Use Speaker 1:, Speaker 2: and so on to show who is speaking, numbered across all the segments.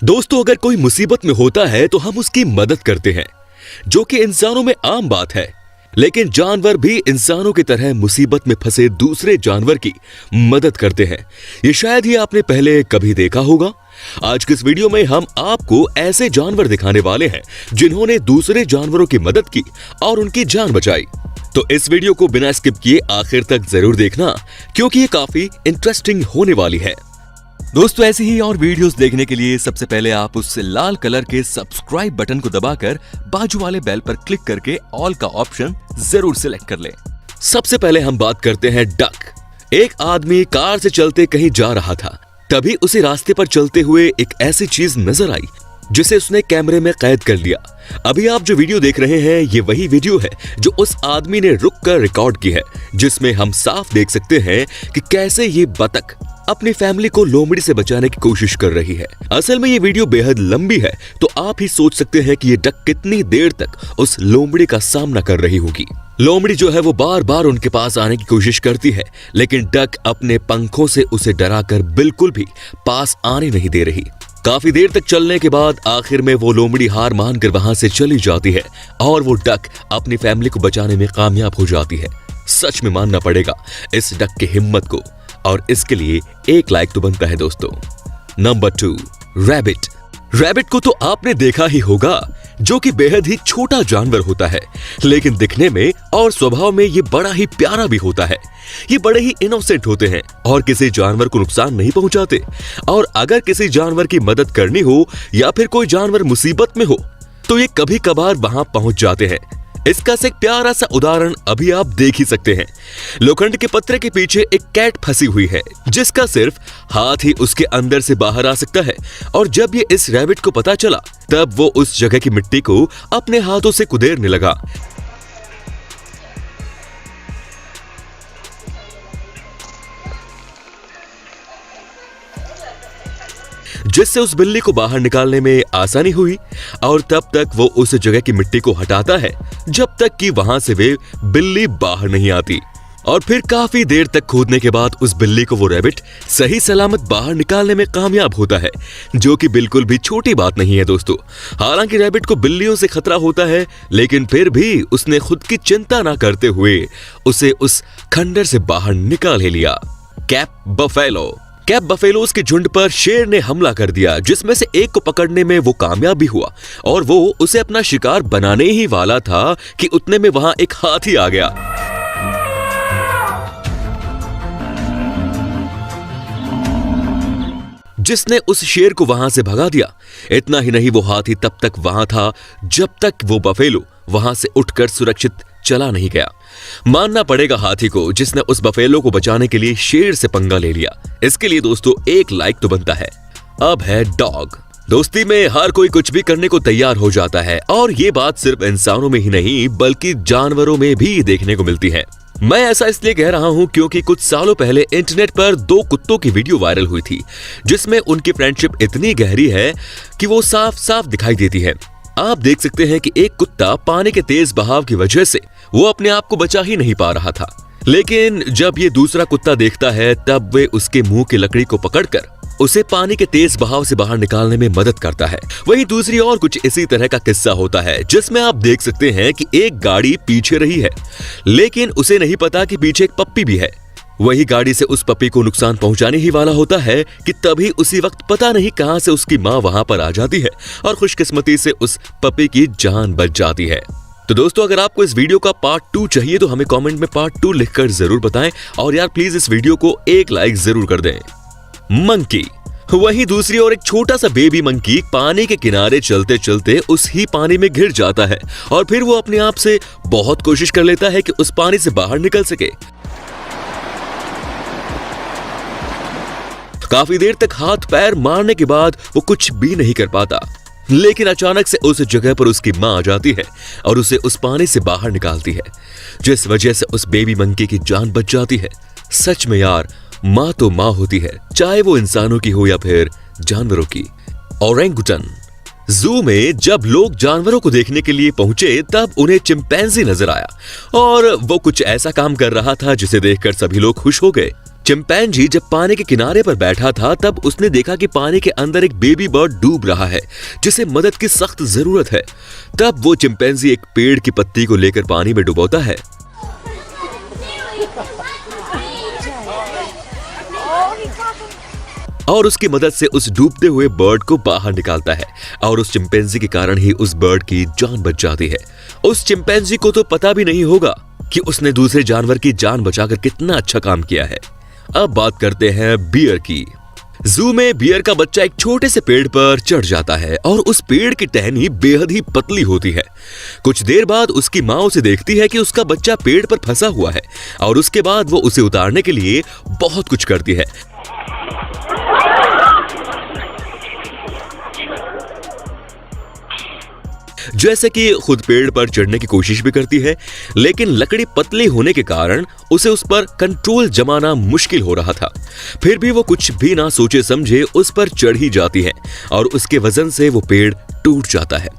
Speaker 1: दोस्तों, अगर कोई मुसीबत में होता है तो हम उसकी मदद करते हैं, जो कि इंसानों में आम बात है। लेकिन जानवर भी इंसानों की तरह मुसीबत में फंसे दूसरे जानवर की मदद करते हैं। ये शायद ही आपने पहले कभी देखा होगा। आज के इस वीडियो में हम आपको ऐसे जानवर दिखाने वाले हैं जिन्होंने दूसरे जानवरों की मदद की और उनकी जान बचाई। तो इस वीडियो को बिना स्किप किए आखिर तक जरूर देखना, क्योंकि ये काफी इंटरेस्टिंग होने वाली है। दोस्तों, ऐसी ही और वीडियोस देखने के लिए सबसे पहले आप उस लाल कलर के सब्सक्राइब बटन को दबाकर बाजू वाले बेल पर क्लिक करके ऑल का ऑप्शन जरूर सिलेक्ट कर लें। सबसे पहले हम बात करते हैं डक। एक आदमी कार से चलते कहीं जा रहा था, तभी उसे रास्ते पर चलते हुए एक ऐसी चीज नजर आई जिसे उसने कैमरे में कैद कर लिया। अभी आप जो वीडियो देख रहे हैं ये वही वीडियो है जो उस आदमी ने रुककर रिकॉर्ड की है, जिसमें हम साफ देख सकते हैं कि कैसे ये बतख अपनी फैमिली को लोमड़ी से बचाने की कोशिश कर रही है। असल में ये वीडियो बेहद लंबी है, तो आप ही सोच सकते हैं कि ये डक कितनी देर तक उस लोमड़ी का सामना कर रही होगी। लोमड़ी जो है वो बार बार उनके पास आने की कोशिश करती है, लेकिन डक अपने पंखों से उसे डराकर बिल्कुल भी पास आने नहीं दे रही। काफी देर तक चलने के बाद आखिर में वो लोमड़ी हार मानकर वहां से चली जाती है और वो डक अपनी फैमिली को बचाने में कामयाब हो जाती है। सच में मानना पड़ेगा इस डक की हिम्मत को, और इसके लिए एक लाइक तो बनता है दोस्तों। Number 2, rabbit. रैबिट को तो आपने देखा ही होगा, जो कि बेहद ही छोटा जानवर होता है, लेकिन दिखने में और स्वभाव में ये बड़ा ही प्यारा भी होता है। ये बड़े ही इनोसेंट होते हैं और किसी जानवर को नुकसान नहीं पहुंचाते। और अगर किसी जानवर की मदद करनी हो या फिर कोई जानवर मुसीबत में हो तो ये कभी कभार वहां पहुंच जाते हैं। इसका से एक प्यारा सा उदाहरण अभी आप देख ही सकते हैं। लोखंड के पत्रे के पीछे एक कैट फंसी हुई है, जिसका सिर्फ हाथ ही उसके अंदर से बाहर आ सकता है। और जब ये इस रैबिट को पता चला, तब वो उस जगह की मिट्टी को अपने हाथों से कुदेरने लगा, जिससे उस बिल्ली को बाहर निकालने में आसानी हुई। और तब तक वो उस जगह की मिट्टी को हटाता है जब तक कि वहां से वे बिल्ली बाहर नहीं आती। और फिर काफी देर तक खोदने के बाद उस बिल्ली को वो रैबिट सही सलामत बाहर निकालने में कामयाब होता है, जो कि बिल्कुल भी छोटी बात नहीं है दोस्तों। हालांकि रैबिट को बिल्लियों से खतरा होता है, लेकिन फिर भी उसने खुद की चिंता ना करते हुए उसे उस खंडर से बाहर निकाल ही लिया। Cap buffalo. कैप बफेलोस के झुंड पर शेर ने हमला कर दिया, जिसमें से एक को पकड़ने में वो कामयाब भी हुआ और वो उसे अपना शिकार बनाने ही वाला था कि उतने में वहां एक हाथी आ गया। जिसने उस शेर को वहां से भगा दिया। इतना ही नहीं, वो हाथी तब तक वहां था जब तक वो बफेलो वहां से उठकर सुरक्षित चला नहीं गया। मानना पड़ेगा हाथी को, जिसने उस बफेलो को बचाने के लिए शेर से पंगा ले लिया। इसके लिए दोस्तों एक लाइक तो बनता है। अब है डॉग। दोस्ती में हर कोई कुछ भी करने को तैयार हो जाता है, और ये बात सिर्फ इंसानों में ही नहीं बल्कि जानवरों में भी देखने को मिलती है। मैं ऐसा इसलिए कह रहा हूं क्योंकि कुछ सालों पहले इंटरनेट पर 2 कुत्तों की वीडियो वायरल हुई थी, जिसमें उनकी फ्रेंडशिप इतनी गहरी है कि वो साफ साफ दिखाई देती है। आप देख सकते हैं कि एक कुत्ता पानी के तेज बहाव की वजह से वो अपने आप को बचा ही नहीं पा रहा था, लेकिन जब ये दूसरा कुत्ता देखता है तब वे उसके मुंह की लकड़ी को पकड़कर उसे पानी के तेज बहाव से बाहर निकालने में मदद करता है। वहीं दूसरी ओर कुछ इसी तरह का किस्सा होता है, जिसमें आप देख सकते हैं कि एक गाड़ी पीछे रही है, लेकिन उसे नहीं पता कि पीछे एक पप्पी भी है। वही गाड़ी से उस पप्पी को नुकसान पहुंचाने ही वाला होता है कि तभी उसी वक्त पता नहीं कहां से उसकी मां वहां पर आ जाती है और खुशकिस्मती से उस पप्पी की जान बच जाती है। तो दोस्तों, अगर आपको इस वीडियो का पार्ट 2 चाहिए तो हमें कमेंट में पार्ट 2 लिखकर जरूर बताएं, और यार प्लीज इस वीडियो को एक लाइक जरूर कर दें। मंकी। वहीं दूसरी ओर एक छोटा सा बेबी मंकी पानी के किनारे चलते चलते उस ही पानी में घिर जाता है, और फिर वो अपने आप से बहुत कोशिश कर लेता है कि उस पानी से बाहर निकल सके। काफी देर तक हाथ पैर मारने के बाद वो कुछ भी नहीं कर पाता, लेकिन अचानक से उस जगह पर उसकी मां आ जाती है और उसे उस पानी से बाहर निकालती है, जिस वजह से उस बेबी मंकी की जान बच जाती है। सच में यार, मां तो मां होती है, चाहे वो इंसानों की हो या फिर जानवरों की। ओरेंगुटन। जू में जब लोग जानवरों को देखने के लिए पहुंचे तब उन्हें चिंपैंजी नजर आया, और वो कुछ ऐसा काम कर रहा था जिसे देखकर सभी लोग खुश हो गए। चिंपैंजी जब पानी के किनारे पर बैठा था तब उसने देखा कि पानी के अंदर एक बेबी बर्ड डूब रहा है जिसे मदद की सख्त जरूरत है। तब वो चिंपैंजी एक पेड़ की पत्ती को लेकर पानी में डुबोता है और उसकी मदद से उस डूबते हुए बर्ड को बाहर निकालता है और उस चिंपैंजी के कारण ही उस बर्ड की जान बच जाती है। उस चिंपैंजी को तो पता भी नहीं होगा कि उसने दूसरे जानवर की जान बचाकर कितना अच्छा काम किया है। अब बात करते हैं बियर की। जू में बियर का बच्चा एक छोटे से पेड़ पर चढ़ जाता है और उस पेड़ की टहनी बेहद ही पतली होती है। कुछ देर बाद उसकी माँ उसे देखती है कि उसका बच्चा पेड़ पर फंसा हुआ है और उसके बाद वो उसे उतारने के लिए बहुत कुछ करती है। जैसे कि खुद पेड़ पर चढ़ने की कोशिश भी करती है, लेकिन लकड़ी पतली होने के कारण उसे उस पर कंट्रोल जमाना मुश्किल हो रहा था। फिर भी वो कुछ भी ना सोचे समझे उस पर चढ़ ही जाती है और उसके वजन से वो पेड़ टूट जाता है।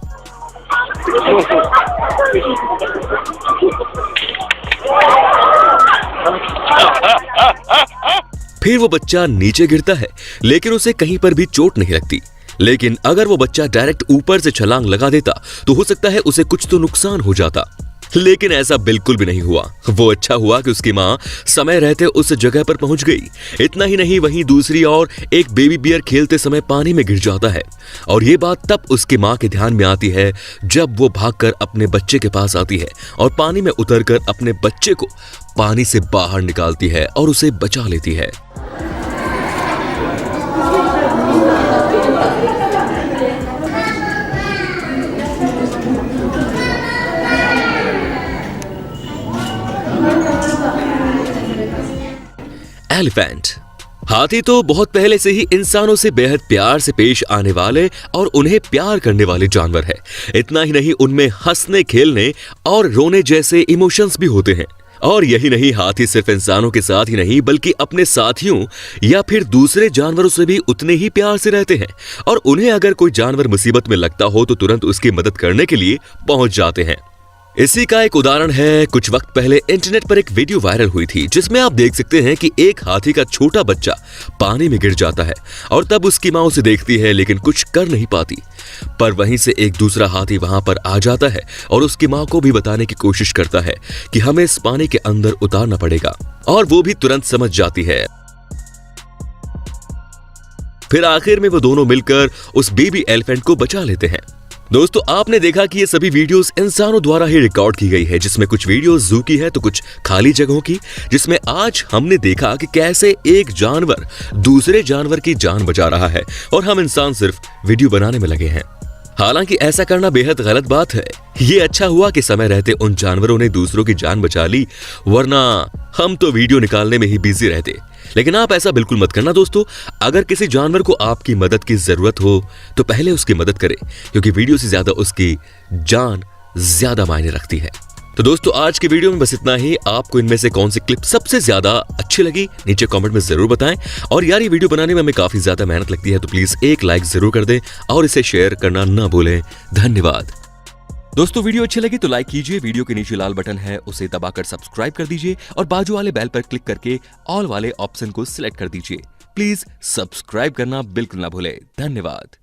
Speaker 1: फिर वो बच्चा नीचे गिरता है, लेकिन उसे कहीं पर भी चोट नहीं लगती। लेकिन अगर वो बच्चा डायरेक्ट ऊपर से छलांग लगा देता तो हो सकता है उसे कुछ तो नुकसान हो जाता, लेकिन ऐसा बिल्कुल भी नहीं हुआ। वो अच्छा हुआ कि उसकी माँ समय रहते उस जगह पर पहुंच गई। इतना ही नहीं, वहीं दूसरी ओर एक बेबी बियर खेलते समय पानी में गिर जाता है और ये बात तब उसकी माँ के ध्यान में आती है जब वो भागकर अपने बच्चे के पास आती है और पानी में उतरकर अपने बच्चे को पानी से बाहर निकालती है और उसे बचा लेती है। एलिफेंट। हाथी तो बहुत पहले से ही इंसानों से बेहद प्यार से पेश आने वाले और उन्हें प्यार करने वाले जानवर है। इतना ही नहीं, उनमें हंसने, खेलने और रोने जैसे इमोशंस भी होते हैं। और यही नहीं, हाथी सिर्फ इंसानों के साथ ही नहीं बल्कि अपने साथियों या फिर दूसरे जानवरों से भी उतने ही प्यार से रहते हैं और उन्हें अगर कोई जानवर मुसीबत में लगता हो तो तुरंत उसकी मदद करने के लिए पहुंच जाते हैं। इसी का एक उदाहरण है, कुछ वक्त पहले इंटरनेट पर एक वीडियो वायरल हुई थी जिसमें आप देख सकते हैं कि एक हाथी का छोटा बच्चा पानी में गिर जाता है और तब उसकी माँ उसे देखती है लेकिन कुछ कर नहीं पाती। पर वहीं से एक दूसरा हाथी वहां पर आ जाता है और उसकी माँ को भी बताने की कोशिश करता है कि हमें इस पानी के अंदर उतारना पड़ेगा और वो भी तुरंत समझ जाती है। फिर आखिर में वो दोनों मिलकर उस बेबी एलिफेंट को बचा लेते हैं। दोस्तों, आपने देखा कि ये सभी वीडियोस इंसानों द्वारा ही रिकॉर्ड की गई है, जिसमें कुछ वीडियोस जू की है तो कुछ खाली जगहों की, जिसमें आज हमने देखा कि कैसे एक जानवर दूसरे जानवर की जान बचा रहा है और हम इंसान सिर्फ वीडियो बनाने में लगे हैं। हालांकि ऐसा करना बेहद गलत बात है। ये अच्छा हुआ कि समय रहते उन जानवरों ने दूसरों की जान बचा ली, वरना हम तो वीडियो निकालने में ही बिजी रहते। लेकिन आप ऐसा बिल्कुल मत करना दोस्तों। अगर किसी जानवर को आपकी मदद की जरूरत हो तो पहले उसकी मदद करें, क्योंकि वीडियो से ज्यादा उसकी जान ज्यादा मायने रखती है। तो दोस्तों, आज की वीडियो में बस इतना ही। आपको इनमें से कौन सी क्लिप सबसे ज्यादा अच्छी लगी नीचे कमेंट में जरूर बताएं। और यार, ये वीडियो बनाने में हमें काफी ज्यादा मेहनत लगती है, तो प्लीज एक लाइक जरूर कर दें और इसे शेयर करना ना भूलें। धन्यवाद। दोस्तों, वीडियो अच्छी लगी तो लाइक कीजिए, वीडियो के नीचे लाल बटन है उसे दबाकर सब्सक्राइब कर दीजिए और बाजू वाले बेल पर क्लिक करके ऑल वाले ऑप्शन को सिलेक्ट कर दीजिए। प्लीज सब्सक्राइब करना बिल्कुल ना भूलें। धन्यवाद।